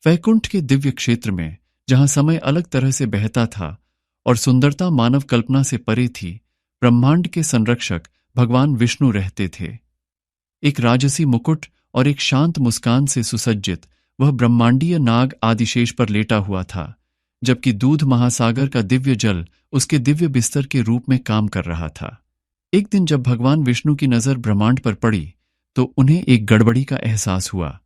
वैकुंठ के दिव्य क्षेत्र में, जहां समय अलग तरह से बहता था और सुंदरता मानव कल्पना से परे थी, ब्रह्मांड के संरक्षक भगवान विष्णु रहते थे। एक राजसी मुकुट और एक शांत मुस्कान से सुसज्जित वह ब्रह्मांडीय नाग आदिशेष पर लेटा हुआ था, जबकि दूध महासागर का दिव्य जल उसके दिव्य बिस्तर के रूप में काम कर रहा था। एक दिन जब भगवान विष्णु की नजर ब्रह्मांड पर पड़ी तो उन्हें एक गड़बड़ी का एहसास हुआ।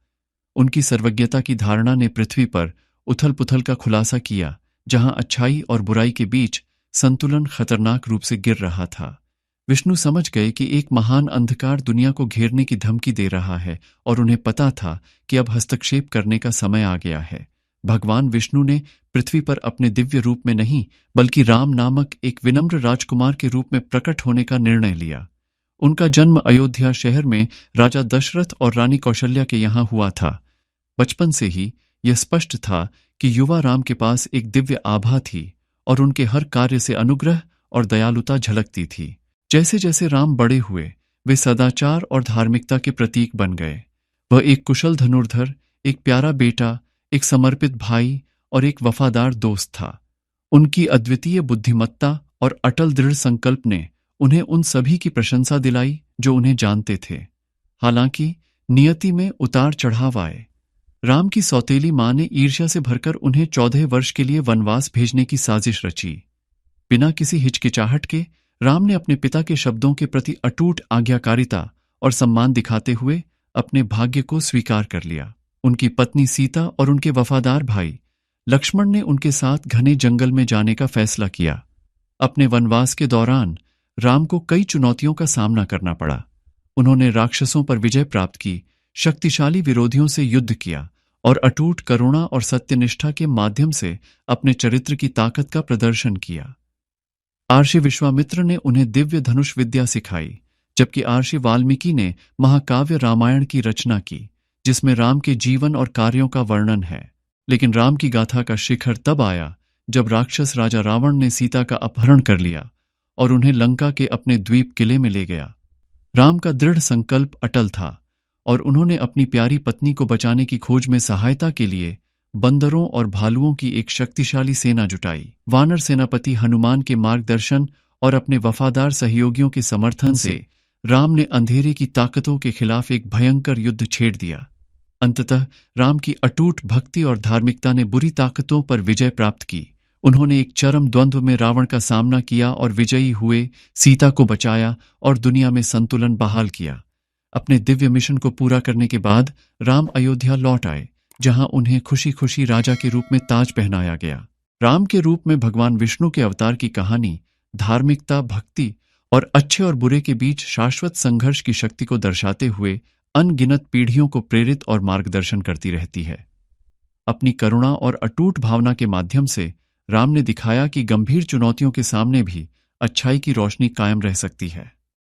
उनकी सर्वज्ञता की धारणा ने पृथ्वी पर उथल पुथल का खुलासा किया, जहां अच्छाई और बुराई के बीच संतुलन खतरनाक रूप से गिर रहा था। विष्णु समझ गए कि एक महान अंधकार दुनिया को घेरने की धमकी दे रहा है और उन्हें पता था कि अब हस्तक्षेप करने का समय आ गया है। भगवान विष्णु ने पृथ्वी पर अपने दिव्य रूप में नहीं बल्कि राम नामक एक विनम्र राजकुमार के रूप में प्रकट होने का निर्णय लिया। उनका जन्म अयोध्या शहर में राजा दशरथ और रानी कौशल्या के यहाँ हुआ था। बचपन से ही यह स्पष्ट था कि युवा राम के पास एक दिव्य आभा थी और उनके हर कार्य से अनुग्रह और दयालुता झलकती थी। जैसे जैसे राम बड़े हुए, वे सदाचार और धार्मिकता के प्रतीक बन गए। वह एक कुशल धनुर्धर, एक प्यारा बेटा, एक समर्पित भाई और एक वफादार दोस्त था। उनकी अद्वितीय बुद्धिमत्ता और अटल दृढ़ संकल्प ने उन्हें उन सभी की प्रशंसा दिलाई जो उन्हें जानते थे। हालांकि नियति में उतार चढ़ाव आए। राम की सौतेली मां ने ईर्ष्या से भरकर उन्हें 14 वर्ष के लिए वनवास भेजने की साजिश रची। बिना किसी हिचकिचाहट के राम ने अपने पिता के शब्दों के प्रति अटूट आज्ञाकारिता और सम्मान दिखाते हुए अपने भाग्य को स्वीकार कर लिया। उनकी पत्नी सीता और उनके वफादार भाई लक्ष्मण ने उनके साथ घने जंगल में जाने का फैसला किया। अपने वनवास के दौरान राम को कई चुनौतियों का सामना करना पड़ा। उन्होंने राक्षसों पर विजय प्राप्त की, शक्तिशाली विरोधियों से युद्ध किया और अटूट करुणा और सत्यनिष्ठा के माध्यम से अपने चरित्र की ताकत का प्रदर्शन किया। आर्षि विश्वामित्र ने उन्हें दिव्य धनुष विद्या सिखाई, जबकि आर्षि वाल्मीकि ने महाकाव्य रामायण की रचना की, जिसमें राम के जीवन और कार्यों का वर्णन है। लेकिन राम की गाथा का शिखर तब आया जब राक्षस राजा रावण ने सीता का अपहरण कर लिया और उन्हें लंका के अपने द्वीप किले में ले गया। राम का दृढ़ संकल्प अटल था और उन्होंने अपनी प्यारी पत्नी को बचाने की खोज में सहायता के लिए बंदरों और भालुओं की एक शक्तिशाली सेना जुटाई। वानर सेनापति हनुमान के मार्गदर्शन और अपने वफादार सहयोगियों के समर्थन से राम ने अंधेरे की ताकतों के खिलाफ एक भयंकर युद्ध छेड़ दिया। अंततः राम की अटूट भक्ति और धार्मिकता ने बुरी ताकतों पर विजय प्राप्त की। उन्होंने एक चरम द्वंद्व में रावण का सामना किया और विजयी हुए, सीता को बचाया और दुनिया में संतुलन बहाल किया। अपने दिव्य मिशन को पूरा करने के बाद राम अयोध्या लौट आए, जहां उन्हें खुशी खुशी राजा के रूप में ताज पहनाया गया। राम के रूप में भगवान विष्णु के अवतार की कहानी धार्मिकता, भक्ति और अच्छे और बुरे के बीच शाश्वत संघर्ष की शक्ति को दर्शाते हुए अनगिनत पीढ़ियों को प्रेरित और मार्गदर्शन करती रहती है। अपनी करुणा और अटूट भावना के माध्यम से राम ने दिखाया कि गंभीर चुनौतियों के सामने भी अच्छाई की रोशनी कायम रह सकती है।